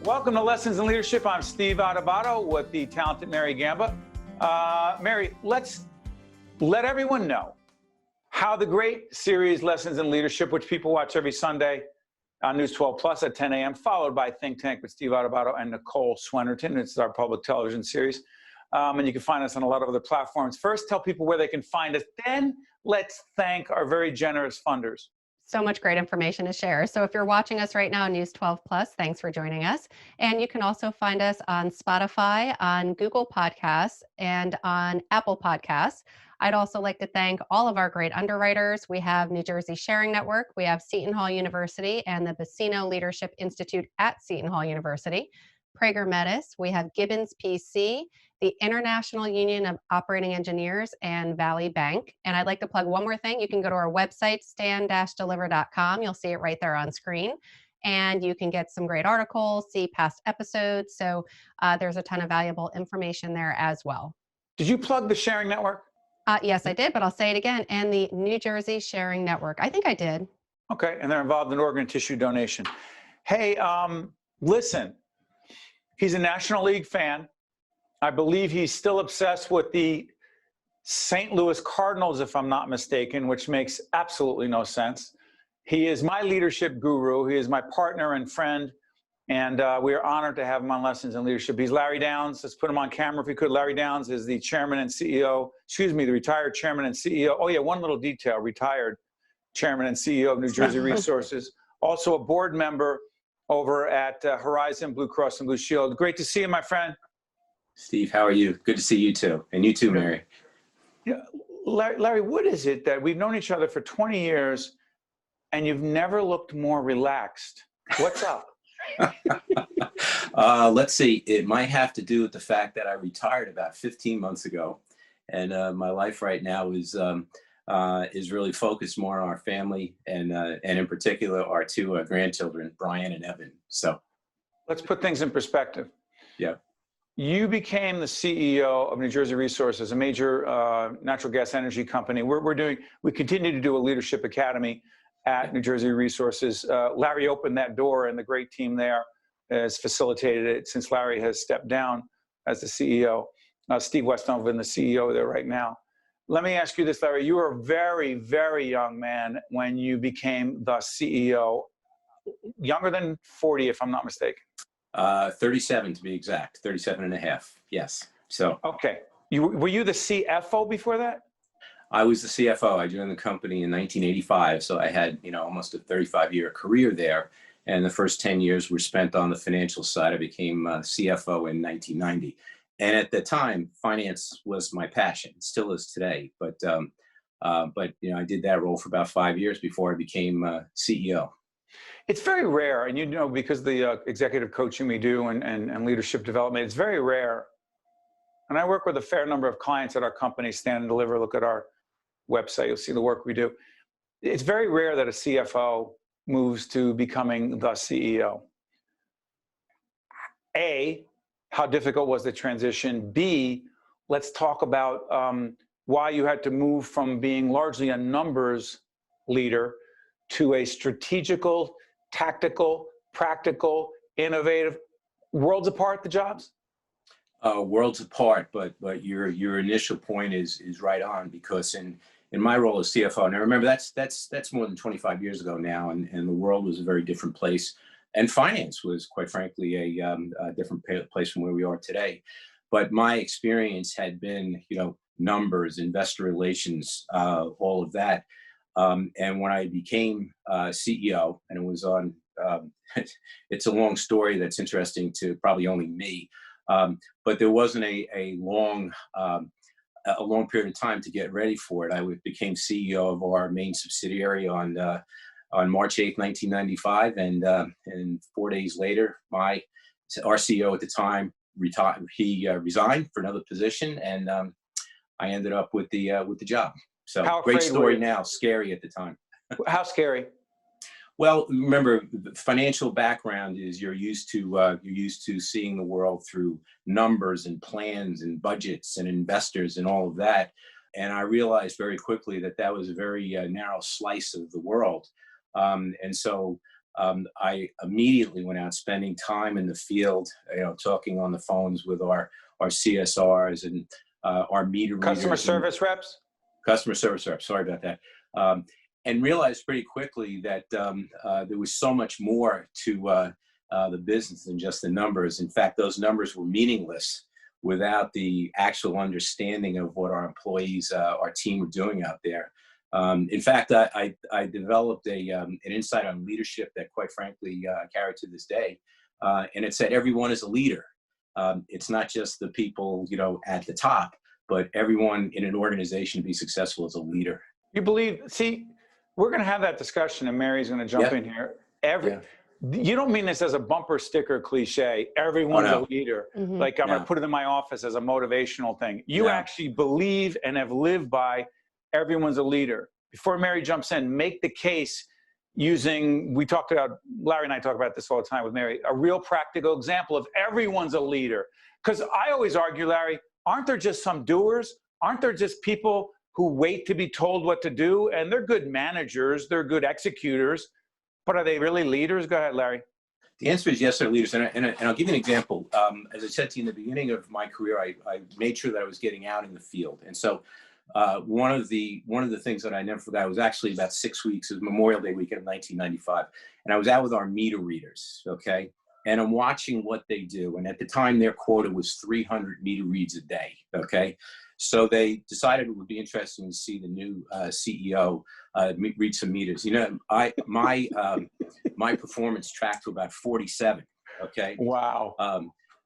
Welcome to Lessons in Leadership. I'm Steve Adubato with the talented Mary Gamba. Mary, let's let everyone know how the great series Lessons in Leadership, which people watch every Sunday on News 12 Plus at 10 a.m., followed by Think Tank with Steve Adubato and Nicole Swennerton. It's our public television series. And you can find us on a lot of other platforms. First, tell people where they can find us. Then let's thank our very generous funders. So much great information to share. So if you're watching us right now on News 12 Plus, thanks for joining us. And you can also find us on Spotify, on Google Podcasts, and on Apple Podcasts. I'd also like to thank all of our great underwriters. We have New Jersey Sharing Network, we have Seton Hall University, and the BUCCINO Leadership Institute at Seton Hall University. Prager Metis, we have Gibbons PC, the International Union of Operating Engineers, and Valley Bank. And I'd like to plug one more thing. You can go to our website, stand-deliver.com. You'll see it right there on screen. And you can get some great articles, see past episodes. So there's a ton of valuable information there as well. Did you plug the Sharing Network? Yes, I did, but I'll say it again. And the New Jersey Sharing Network. I think I did. Okay, and they're involved in organ and tissue donation. Hey, listen, he's a National League fan. I believe he's still obsessed with the St. Louis Cardinals, if I'm not mistaken, which makes absolutely no sense. He is my leadership guru. He is my partner and friend, and we are honored to have him on Lessons in Leadership. He's Larry Downs. Let's put him on camera if we could. Larry Downs is the chairman and CEO, the retired chairman and CEO. Oh, yeah, one little detail, retired chairman and CEO of New Jersey Resources. Also a board member over at Horizon Blue Cross and Blue Shield. Great to see you, my friend. Steve, how are you? Good to see you too. And you too, Mary. Yeah, Larry, what is it that we've known each other for 20 years and you've never looked more relaxed? What's up? Let's see. It might have to do with the fact that I retired about 15 months ago. And my life right now is really focused more on our family and in particular our two grandchildren, Brian and Evan. So let's put things in perspective. Yeah. You became the CEO of New Jersey Resources, a major natural gas energy company. We continue to do a leadership academy at New Jersey Resources. Larry opened that door, and the great team there has facilitated it since Larry has stepped down as the CEO. Steve Westover, the CEO there right now. Let me ask you this, Larry. You were a very, very young man when you became the CEO, younger than 40, if I'm not mistaken. 37 to be exact, 37 and a half. Yes. So. Okay. Were you the CFO before that? I was the CFO. I joined the company in 1985. So I had, almost a 35-year career there. And the first 10 years were spent on the financial side. I became CFO in 1990. And at the time, finance was my passion, still is today. But I did that role for about 5 years before I became CEO. It's very rare, and because the executive coaching we do and leadership development, it's very rare. And I work with a fair number of clients at our company, Stand and Deliver. Look at our website, you'll see the work we do. It's very rare that a CFO moves to becoming the CEO. A, how difficult was the transition? B, let's talk about why you had to move from being largely a numbers leader to a strategical, tactical, practical, innovative. Worlds apart, the jobs? Worlds apart, but your initial point is right on, because in my role as CFO, now remember that's more than 25 years ago now, and the world was a very different place, and finance was, quite frankly, a different place from where we are today. But my experience had been, numbers, investor relations, all of that. And when I became CEO, and it was on, it's a long story that's interesting to probably only me, but there wasn't a long period of time to get ready for it. I became CEO of our main subsidiary on March 8th, 1995, and 4 days later, our CEO at the time retired. He resigned for another position, and I ended up with the job. So great story now, scary at the time. How scary? Well, remember, the financial background is you're used to seeing the world through numbers and plans and budgets and investors and all of that. And I realized very quickly that that was a very narrow slice of the world. And so I immediately went out spending time in the field, talking on the phones with our CSRs and our meter readers. Customer service reps? Customer service reps, sorry about that. And realized pretty quickly that there was so much more to the business than just the numbers. In fact, those numbers were meaningless without the actual understanding of what our employees, our team were doing out there. In fact, I developed an insight on leadership that, quite frankly, I carry to this day. And it said everyone is a leader. It's not just the people, at the top, but everyone in an organization to be successful as a leader. You believe, see, we're going to have that discussion and Mary's going to jump in here. You don't mean this as a bumper sticker cliche, everyone's a leader. Like I'm going to put it in my office as a motivational thing. You actually believe and have lived by everyone's a leader. Before Mary jumps in, make the case using, Larry and I talk about this all the time with Mary, a real practical example of everyone's a leader. Because I always argue, Larry, aren't there just some doers? Aren't there just people who wait to be told what to do? And they're good managers, they're good executors, but are they really leaders? Go ahead, Larry. The answer is yes, they're leaders. And I'll give you an example. As I said to you in the beginning of my career, I made sure that I was getting out in the field. And so one of the things that I never forgot was actually about 6 weeks. It was Memorial Day weekend of 1995. And I was out with our meter readers, okay? And I'm watching what they do. And at the time, their quota was 300 meter reads a day, okay? So they decided it would be interesting to see the new CEO read some meters. My performance tracked to about 47, okay? Wow.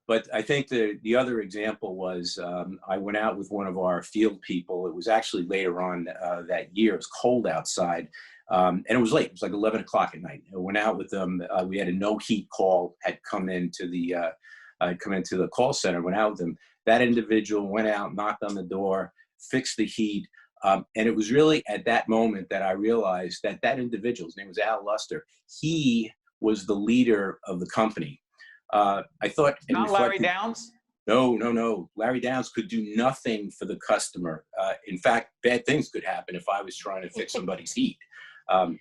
But I think the other example was I went out with one of our field people. It was actually later on that year. It was cold outside, and it was late. It was like 11 o'clock at night. I went out with them. We had a no heat call had come into the call center. Went out with them. That individual went out, knocked on the door, fixed the heat, and it was really at that moment that I realized that individual, his name was Al Luster, he was the leader of the company. I thought, not Larry Downs? No. Larry Downs could do nothing for the customer. In fact, bad things could happen if I was trying to fix somebody's heat.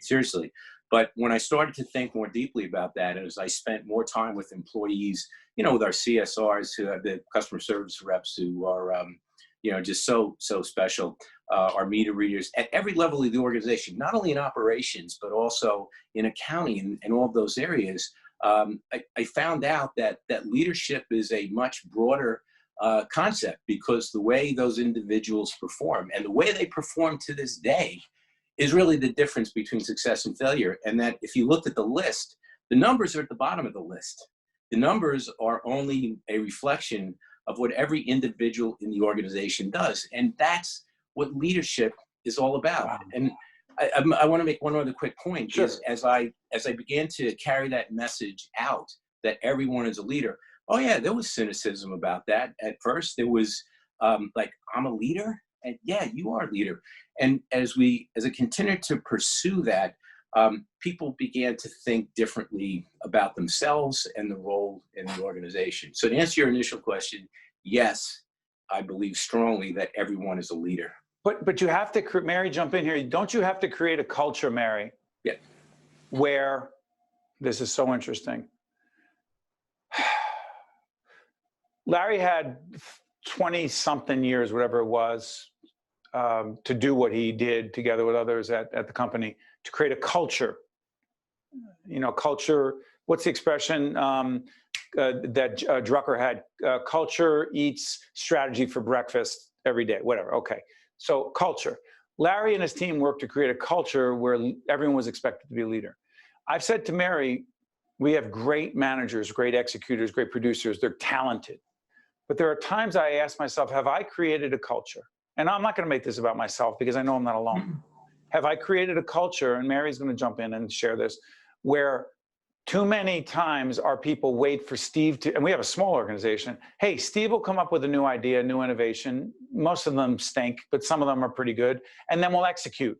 Seriously. But when I started to think more deeply about that, as I spent more time with employees, with our CSRs, who have the customer service reps, who are, just so special, our meter readers at every level of the organization, not only in operations, but also in accounting and all of those areas. I found out that leadership is a much broader concept, because the way those individuals perform and the way they perform to this day is really the difference between success and failure. And that if you looked at the list, the numbers are at the bottom of the list. The numbers are only a reflection of what every individual in the organization does. And that's what leadership is all about. Wow. And I want to make one other quick point. Sure. Is as I began to carry that message out, that everyone is a leader. Oh yeah, there was cynicism about that at first. There was like, I'm a leader, and yeah, you are a leader. And as I continued to pursue that, people began to think differently about themselves and the role in the organization. So to answer your initial question, yes, I believe strongly that everyone is a leader. But you have to, Mary, jump in here. Don't you have to create a culture, Mary? Yeah. Where, this is so interesting. Larry had 20-something years, whatever it was, to do what he did together with others at the company, to create a culture. Culture, what's the expression that Drucker had? Culture eats strategy for breakfast every day, whatever, okay. So culture. Larry and his team worked to create a culture where everyone was expected to be a leader. I've said to Mary, we have great managers, great executors, great producers. They're talented. But there are times I ask myself, have I created a culture? And I'm not going to make this about myself because I know I'm not alone. Have I created a culture, and Mary's going to jump in and share this, where too many times our people wait for Steve to, and we have a small organization, hey, Steve will come up with a new idea, new innovation. Most of them stink, but some of them are pretty good. And then we'll execute.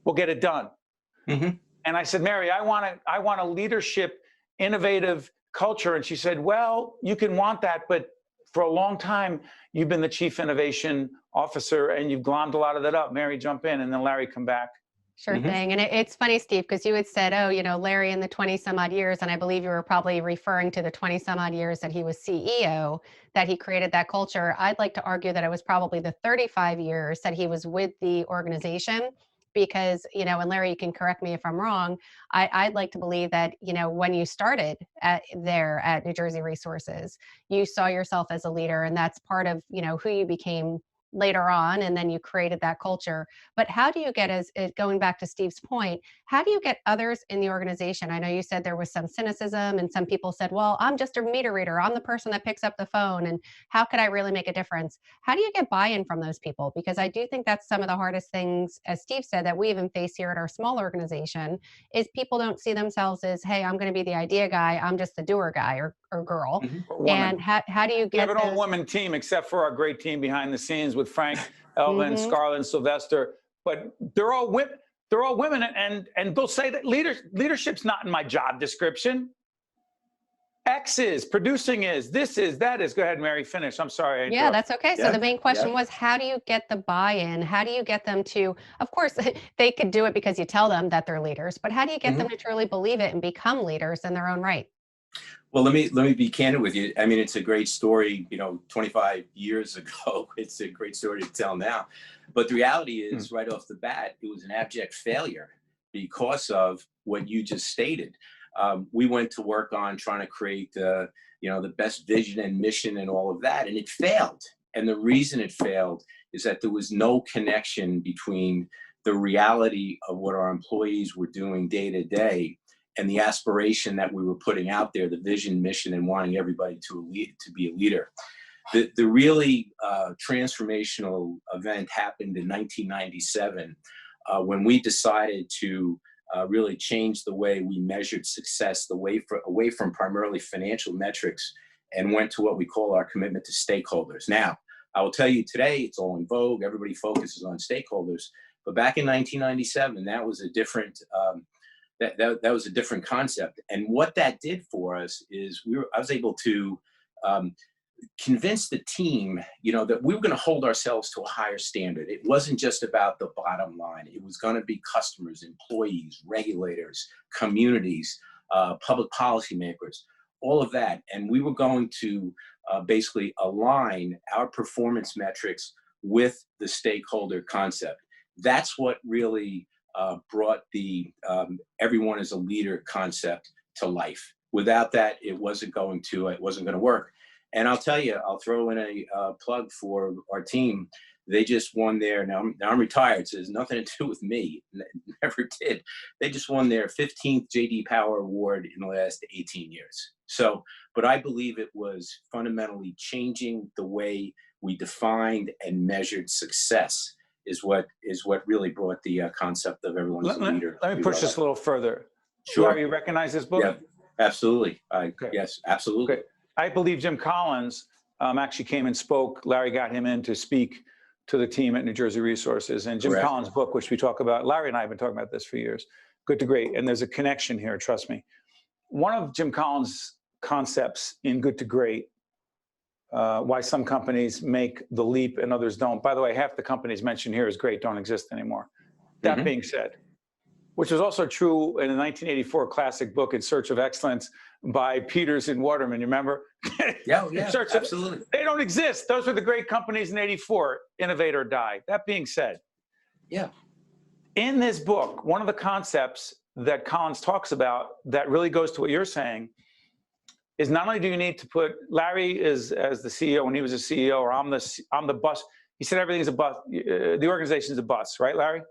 We'll get it done. Mm-hmm. And I said, Mary, I want a leadership, innovative culture. And she said, well, you can want that, but for a long time, you've been the chief innovation officer and you've glommed a lot of that up. Mary, jump in, and then Larry, come back. Sure thing. And it's funny, Steve, because you had said, oh, Larry in the 20 some odd years, and I believe you were probably referring to the 20 some odd years that he was CEO, that he created that culture. I'd like to argue that it was probably the 35 years that he was with the organization because, and Larry, you can correct me if I'm wrong. I'd like to believe that, when you started there at New Jersey Resources, you saw yourself as a leader, and that's part of, who you became later on, and then you created that culture. But how do you get, as going back to Steve's point, how do you get others in the organization? I know you said there was some cynicism and some people said, well, I'm just a meter reader. I'm the person that picks up the phone. And how could I really make a difference? How do you get buy-in from those people? Because I do think that's some of the hardest things, as Steve said, that we even face here at our small organization is people don't see themselves as, hey, I'm going to be the idea guy. I'm just the doer guy or girl. And how do you get We have an all-women team, except for our great team behind the scenes with Frank, Elvin, Scarlett, and Sylvester. But they're all women. They're all women, and they'll say that leadership's not in my job description. X is, producing is, this is, that is. Go ahead, Mary, finish. I'm sorry. Yeah, that's okay. So the main question was, how do you get the buy-in? How do you get them to, of course, they could do it because you tell them that they're leaders, but how do you get them to truly believe it and become leaders in their own right? Well, let me be candid with you. I mean, it's a great story, 25 years ago. It's a great story to tell now. But the reality is, right off the bat, it was an abject failure because of what you just stated. We went to work on trying to create the best vision and mission and all of that, and it failed. And the reason it failed is that there was no connection between the reality of what our employees were doing day to day and the aspiration that we were putting out there, the vision, mission, and wanting everybody to be a leader. The really transformational event happened in 1997 when we decided to really change the way we measured success, away from primarily financial metrics, and went to what we call our commitment to stakeholders. Now, I will tell you today, it's all in vogue. Everybody focuses on stakeholders. But back in 1997, that was a different that was a different concept. And what that did for us is I was able to convince the team, that we were going to hold ourselves to a higher standard. It wasn't just about the bottom line. It was going to be customers, employees, regulators, communities, public policymakers, all of that. And we were going to basically align our performance metrics with the stakeholder concept. That's what really brought the everyone as a leader concept to life. Without that, it wasn't going to work. And I'll tell you, I'll throw in a plug for our team. They just won now I'm retired, so there's nothing to do with me. Never did. They just won their 15th J.D. Power Award in the last 18 years. So, but I believe it was fundamentally changing the way we defined and measured success is what really brought the concept of everyone's a leader. Let me push this a little further. Sure. Larry, you recognize this book? Yeah, absolutely. Okay. Yes, absolutely. Okay. I believe Jim Collins actually came and spoke. Larry got him in to speak to the team at New Jersey Resources. And Jim Collins' book, which we talk about, Larry and I have been talking about this for years, Good to Great. And there's a connection here, trust me. One of Jim Collins' concepts in Good to Great, why some companies make the leap and others don't. By the way, half the companies mentioned here as great don't exist anymore. That being said, which was also true in a 1984 classic book, In Search of Excellence, by Peters and Waterman, you remember? Yeah, absolutely. They don't exist. Those were the great companies in 84, innovate or die. That being said, in this book, one of the concepts that Collins talks about that really goes to what you're saying is not only do you need to put, Larry is as the CEO, when he was a CEO, or I'm the bus, he said everything's a bus, the organization's a bus, right, Larry?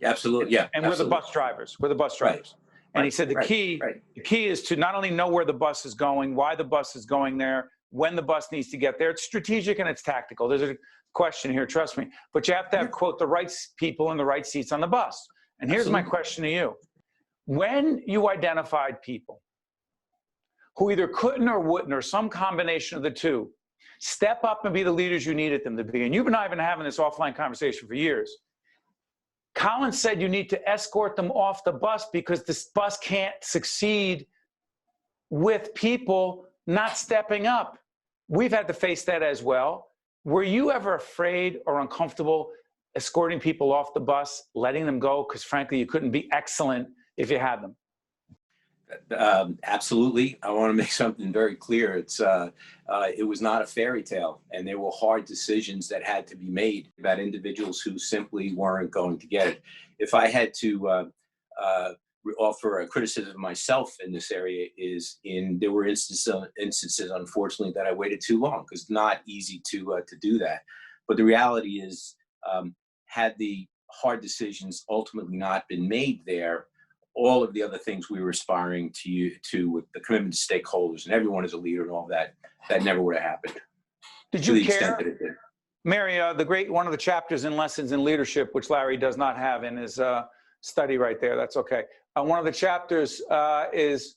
Absolutely, yeah. And we're the bus drivers. We're the bus drivers. And he said the key is to not only know where the bus is going, why the bus is going there, when the bus needs to get there. It's strategic and it's tactical. There's a question here, trust me. But you have to have, quote, the right people in the right seats on the bus. And here's my question to you. When you identified people who either couldn't or wouldn't, or some combination of the two, step up and be the leaders you needed them to be. And you and I have been having this offline conversation for years. Collins said you need to escort them off the bus because this bus can't succeed with people not stepping up. We've had to face that as well. Were you ever afraid or uncomfortable escorting people off the bus, letting them go, because frankly, you couldn't be excellent if you had them? Absolutely. I want to make something very clear. It was not a fairy tale, and there were hard decisions that had to be made about individuals who simply weren't going to get it. If I had to offer a criticism of myself in this area, there were instances, unfortunately, that I waited too long, because it's not easy to do that. But the reality is, had the hard decisions ultimately not been made there, all of the other things we were aspiring to with the commitment to stakeholders and everyone as a leader and all that never would have happened. Did to you the care? extent that it did. Mary, one of the chapters in Lessons in Leadership, which Larry does not have in his study right there, that's okay. One of the chapters is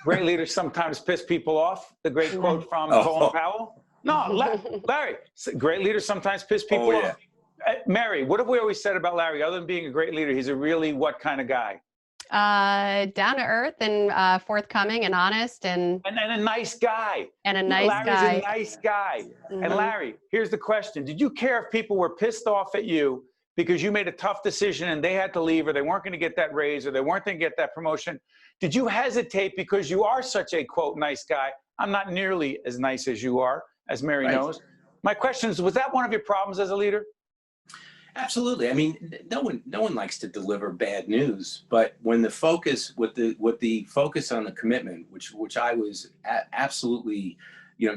great leaders sometimes piss people off, the great quote from Colin Powell. No, Larry, great leaders sometimes piss people off. Mary, what have we always said about Larry? Other than being a great leader, he's a really what kind of guy? Down to earth and forthcoming and honest and a nice guy. And a nice Larry's guy. a nice guy. And Larry, here's the question. Did you care if people were pissed off at you because you made a tough decision and they had to leave, or they weren't going to get that raise, or they weren't going to get that promotion? Did you hesitate because you are such a, quote, nice guy? I'm not nearly as nice as you are, as Mary knows. My question is, was that one of your problems as a leader? Absolutely. I mean, no one likes to deliver bad news, but when the focus, with the focus on the commitment, which I was absolutely,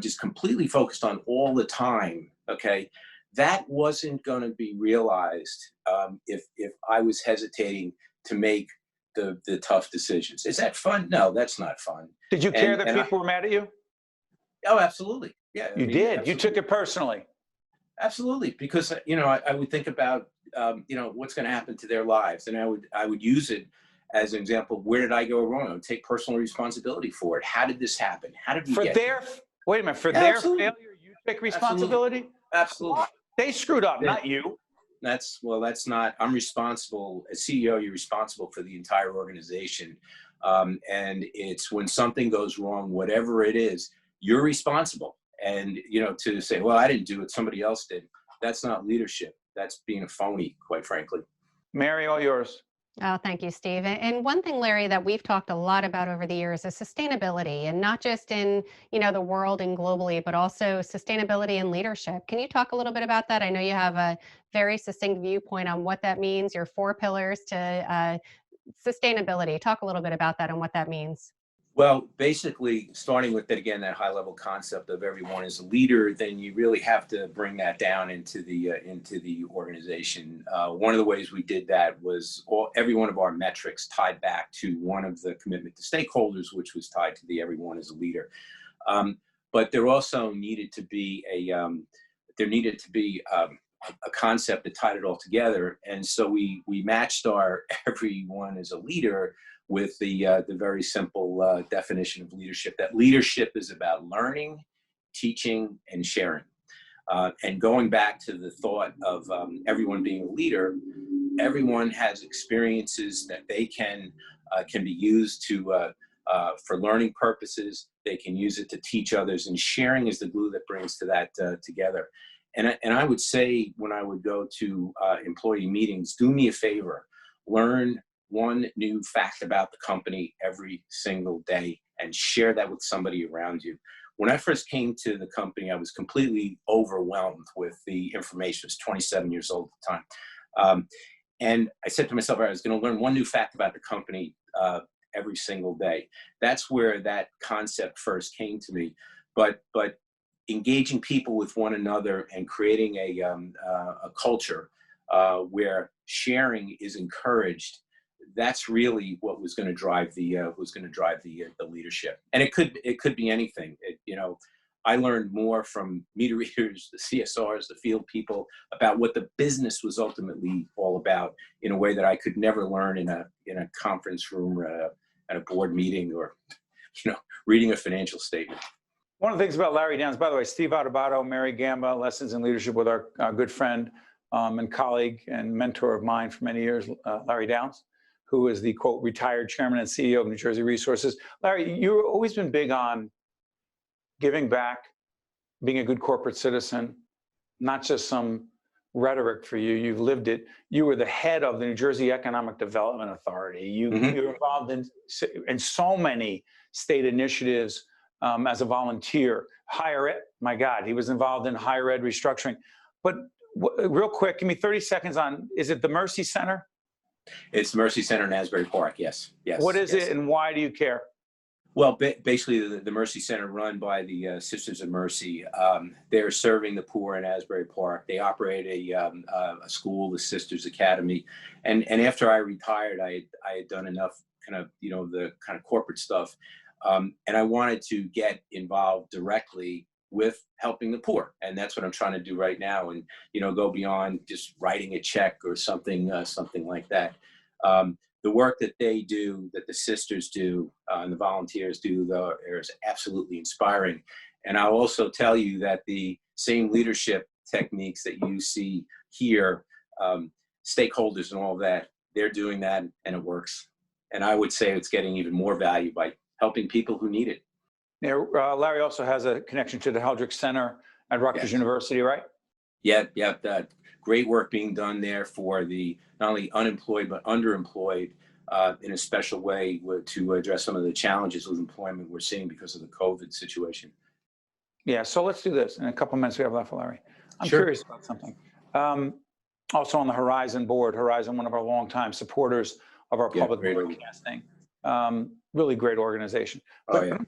just completely focused on all the time. Okay, that wasn't going to be realized if I was hesitating to make the tough decisions. Is that fun? No, that's not fun. Did you care that people were mad at you? Oh, absolutely. Yeah. You did. Absolutely. You took it personally. Absolutely, because I would think about what's going to happen to their lives, and I would use it as an example. Where did I go wrong? I would take personal responsibility for it. How did this happen? How did we get here? Wait a minute, for their failure, you take responsibility? Absolutely. They screwed up, not you. That's not. I'm responsible as CEO. You're responsible for the entire organization, and it's when something goes wrong, whatever it is, you're responsible. And, to say, well, I didn't do it, somebody else did. That's not leadership. That's being a phony, quite frankly. Mary, all yours. Oh, thank you, Steve. And one thing, Larry, that we've talked a lot about over the years is sustainability, and not just in, the world and globally, but also sustainability and leadership. Can you talk a little bit about that? I know you have a very succinct viewpoint on what that means, your 4 pillars to sustainability. Talk a little bit about that and what that means. Well, basically, starting with that high-level concept of everyone is a leader, then you really have to bring that down into the organization. One of the ways we did that was every one of our metrics tied back to one of the commitment to stakeholders, which was tied to the everyone is a leader. But there also needed to be a concept that tied it all together, and so we matched our everyone is a leader with the very simple definition of leadership, that leadership is about learning, teaching, and sharing. And going back to the thought of everyone being a leader, everyone has experiences that they can be used for learning purposes. They can use it to teach others, and sharing is the glue that brings that together. And I would say, when I would go to employee meetings, do me a favor, learn one new fact about the company every single day and share that with somebody around you. When I first came to the company, I was completely overwhelmed with the information. I was 27 years old at the time. And I said to myself, I was going to learn one new fact about the company every single day. That's where that concept first came to me. But engaging people with one another and creating a culture where sharing is encouraged, that's really what was going to drive the leadership. And it could be anything. I learned more from meter readers, the CSRs, the field people, about what the business was ultimately all about in a way that I could never learn in a conference room or at a board meeting, or reading a financial statement. One of the things about Larry Downs, by the way, Steve Adubato, Mary Gamba, Lessons in Leadership with our good friend and colleague and mentor of mine for many years, Larry Downs, who is the, quote, retired chairman and CEO of New Jersey Resources. Larry, you've always been big on giving back, being a good corporate citizen, not just some rhetoric for you. You've lived it. You were the head of the New Jersey Economic Development Authority. You're involved in so many state initiatives as a volunteer. Higher ed, my God, he was involved in higher ed restructuring. But real quick, give me 30 seconds on, is it the Mercy Center? It's the Mercy Center in Asbury Park, yes. Yes. What is it and why do you care? Well, basically, the Mercy Center, run by the Sisters of Mercy, they're serving the poor in Asbury Park. They operate a school, the Sisters Academy, and after I retired, I had done enough kind of the kind of corporate stuff, and I wanted to get involved directly with helping the poor, and that's what I'm trying to do right now, and go beyond just writing a check or something like that. The work that they do, that the sisters do, and the volunteers do, though, is absolutely inspiring. And I'll also tell you that the same leadership techniques that you see here, stakeholders and all that, they're doing that, and it works. And I would say it's getting even more value by helping people who need it. Now, Larry also has a connection to the Heldrick Center at Rutgers University, right? Yeah, great work being done there for the not only unemployed but underemployed in a special way to address some of the challenges with employment we're seeing because of the COVID situation. Yeah, so let's do this in a couple of minutes we have left, Larry. I'm Sure. curious about something. Also on the Horizon board, Horizon, one of our longtime supporters of our public broadcasting. Really great organization. But,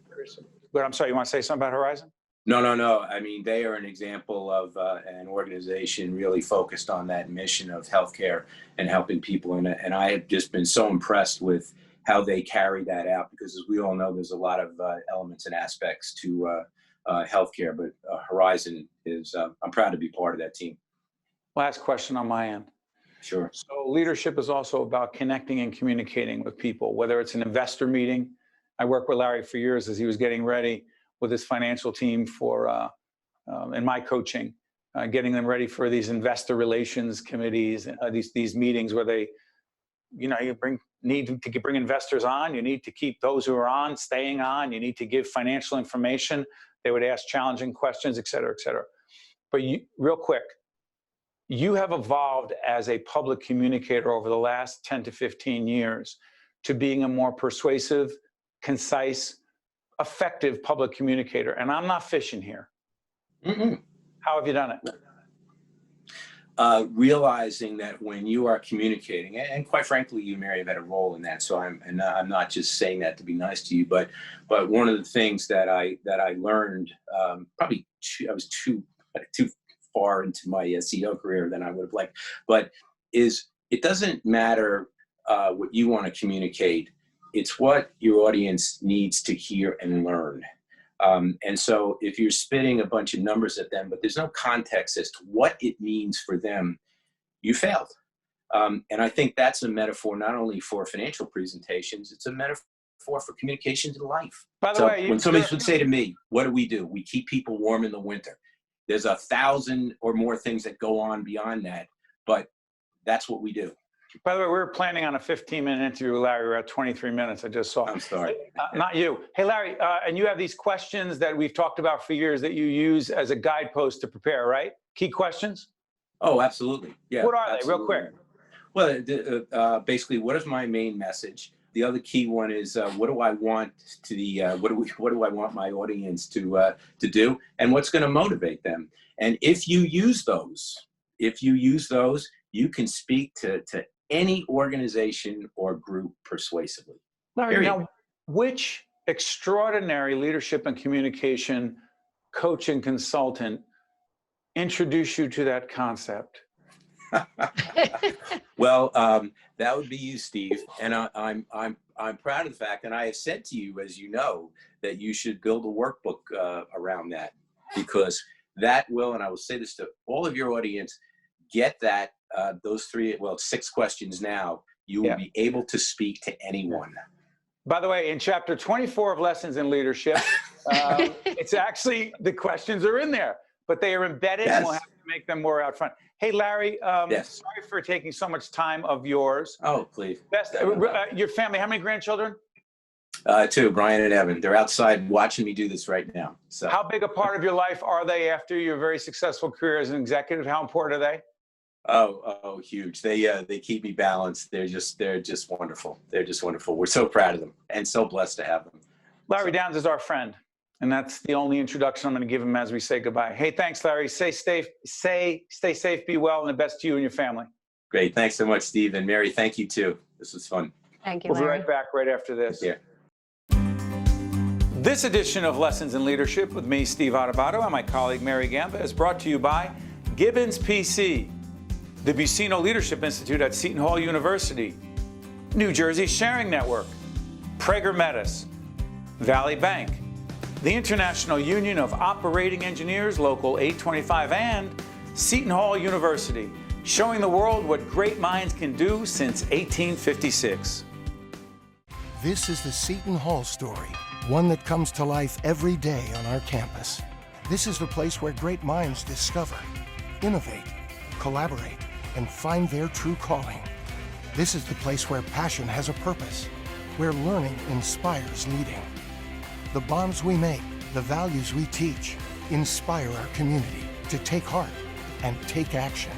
but I'm sorry, you want to say something about Horizon? No. I mean, they are an example of an organization really focused on that mission of healthcare and helping people. And I have just been so impressed with how they carry that out, because as we all know, there's a lot of elements and aspects to healthcare, but Horizon is, I'm proud to be part of that team. Last question on my end. Sure. So leadership is also about connecting and communicating with people, whether it's an investor meeting. I worked with Larry for years as he was getting ready with his financial team for, in my coaching, getting them ready for these investor relations committees, these meetings where they, you need to bring investors on. You need to keep those who are on staying on. You need to give financial information. They would ask challenging questions, et cetera, et cetera. But real quick, you have evolved as a public communicator over the last 10 to 15 years to being a more persuasive, concise, effective public communicator. And I'm not fishing here. How have you done it? Realizing that when you are communicating, and quite frankly, you, Mary, have had a role in that. So I'm not just saying that to be nice to you, but one of the things that I learned, probably I was too far into my CEO career than I would have liked, but is it doesn't matter what you want to communicate. It's what your audience needs to hear and learn. And so if you're spitting a bunch of numbers at them, but there's no context as to what it means for them, you failed. And I think that's a metaphor not only for financial presentations, it's a metaphor for communications in life. By the way, when somebody would say to me, what do? We keep people warm in the winter. There's 1,000 or more things that go on beyond that, but that's what we do. By the way, we were planning on a 15-minute interview with Larry. We're at 23 minutes. I just saw. I'm sorry. Not you. Hey, Larry, and you have these questions that we've talked about for years that you use as a guidepost to prepare, right? Key questions? Oh, absolutely. Yeah. What are absolutely. they, real quick? Well, basically, what is my main message? The other key one is what do I want to the what do I want my audience to do, and what's going to motivate them? And if you use those, you can speak to any organization or group persuasively. Larry, now, which extraordinary leadership and communication coach and consultant introduced you to that concept? Well, that would be you, Steve. And I'm proud of the fact, and I have said to you, as you know, that you should build a workbook around that, because that will, and I will say this to all of your audience, get that, those 6 questions now, you will be able to speak to anyone. By the way, in chapter 24 of Lessons in Leadership, it's actually, the questions are in there, but they are embedded, and we'll have to make them more out front. Hey, Larry, sorry for taking so much time of yours. Oh, please. Your family, how many grandchildren? 2, Brian and Evan. They're outside watching me do this right now. So, how big a part of your life are they after your very successful career as an executive? How important are they? Oh, huge. They keep me balanced. They're just wonderful. They're just wonderful. We're so proud of them and so blessed to have them. Larry Downs is our friend, and that's the only introduction I'm going to give him as we say goodbye. Hey, thanks, Larry. Stay safe, be well, and the best to you and your family. Great. Thanks so much, Steve. And Mary, thank you too. This was fun. Thank you, We'll be Larry. right back right after this. Yeah. This edition of Lessons in Leadership with me, Steve Adubato, and my colleague Mary Gamba is brought to you by Gibbons PC, the BUCCINO Leadership Institute at Seton Hall University, New Jersey Sharing Network, Prager Metis, Valley Bank, the International Union of Operating Engineers, Local 825, and Seton Hall University, showing the world what great minds can do since 1856. This is the Seton Hall story, one that comes to life every day on our campus. This is the place where great minds discover, innovate, collaborate, and find their true calling. This is the place where passion has a purpose, where learning inspires leading. The bonds we make, the values we teach, inspire our community to take heart and take action.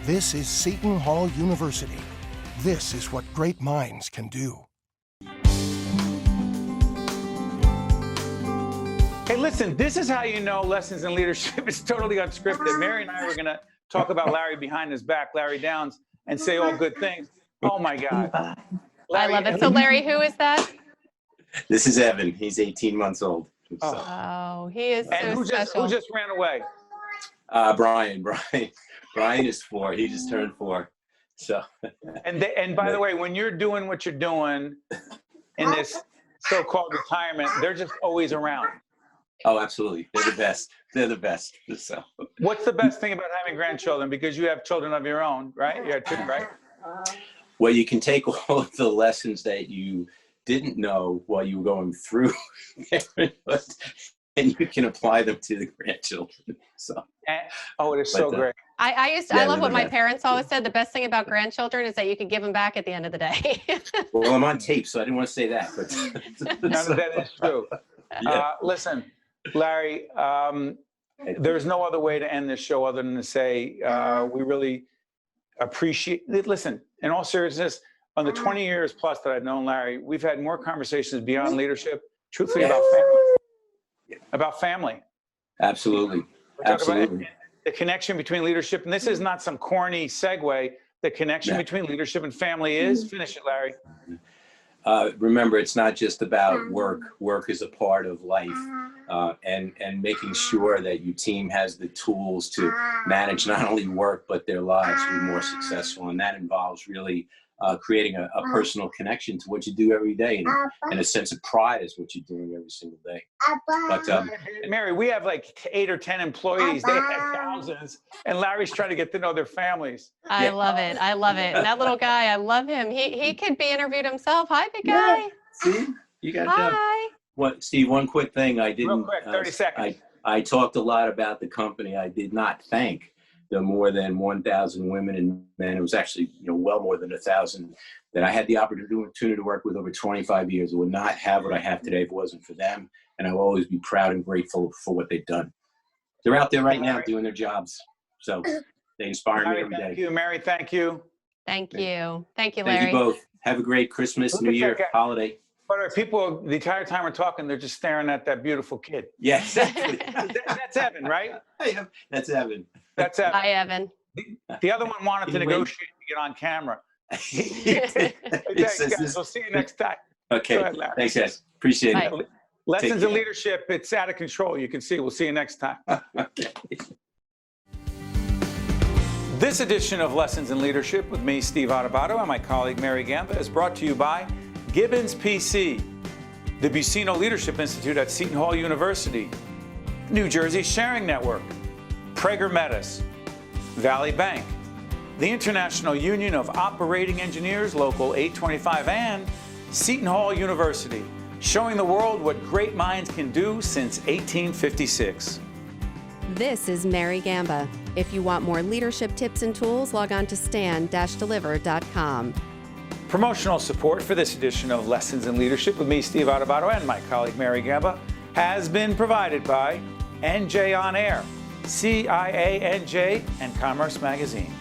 This is Seton Hall University. This is what great minds can do. Hey, listen, this is how you know Lessons in Leadership is totally unscripted. Mary and I were going to talk about Larry behind his back, Larry Downs, and say all good things. Oh, my God. I love it. So, Larry, who is that? This is Evan. He's 18 months old. So. Oh, he is And so who special. just ran away? Brian is 4. He just turned 4. So. And by the way, when you're doing what you're doing in this so-called retirement, they're just always around. Oh, absolutely. They're the best. They're the best. So. What's the best thing about having grandchildren? Because you have children of your own, right? You have 2, right? Well, you can take all of the lessons that you didn't know while you were going through parenthood, and you can apply them to the grandchildren. So. Oh, it is so great. I love what my parents always said. The best thing about grandchildren is that you can give them back at the end of the day. Well, I'm on tape, so I didn't want to say that. But None of that is true. Yeah. Listen, Larry, there's no other way to end this show other than to say we really appreciate it. Listen, in all seriousness, on the 20 years plus that I've known Larry, we've had more conversations beyond leadership, truthfully, about family. Absolutely. We talk Absolutely. about the connection between leadership, and this is not some corny segue. The connection between leadership and family is, finish it, Larry. Remember, it's not just about work. Work is a part of life, and making sure that your team has the tools to manage not only work, but their lives to be more successful. And that involves really creating a personal connection to what you do every day, and a sense of pride is what you're doing every single day. But Mary, we have like 8 or 10 employees. They have thousands, and Larry's trying to get to know their families. I love it. I love it. And that little guy, I love him. He could be interviewed himself. Hi, big guy. Yeah, see, you got that. Hi. What, Steve? One quick thing. I didn't. Real quick, 30 seconds. I talked a lot about the company. I did not thank the more than 1,000 women and men. It was actually, well more than 1,000 that I had the opportunity to work with over 25 years. I would not have what I have today if it wasn't for them. And I will always be proud and grateful for what they've done. They're out there right now doing their jobs. So they inspire me every day. Thank you, Mary. Thank you. Thank you. Thank you, Thank Larry. you both. Have a great Christmas, New Year, holiday. But people, the entire time we're talking, they're just staring at that beautiful kid. Yeah, exactly. That's Evan, right? That's Evan. That's Evan. Hi, Evan. The other one wanted to negotiate to get on camera. Thanks, guys. We'll see you next time. Okay. Go ahead, Larry. Thanks, guys. Appreciate Bye. it. Lessons in Leadership. It's out of control. You can see. We'll see you next time. Okay. This edition of Lessons in Leadership with me, Steve Adubato, and my colleague Mary Gamba is brought to you by Gibbons PC, the BUCCINO Leadership Institute at Seton Hall University, New Jersey Sharing Network, Prager Metis, Valley Bank, the International Union of Operating Engineers, Local 825, and Seton Hall University, showing the world what great minds can do since 1856. This is Mary Gamba. If you want more leadership tips and tools, log on to stand-deliver.com. Promotional support for this edition of Lessons in Leadership with me, Steve Adubato, and my colleague Mary Gamba has been provided by NJAN Air, CIANJ, and Commerce Magazine.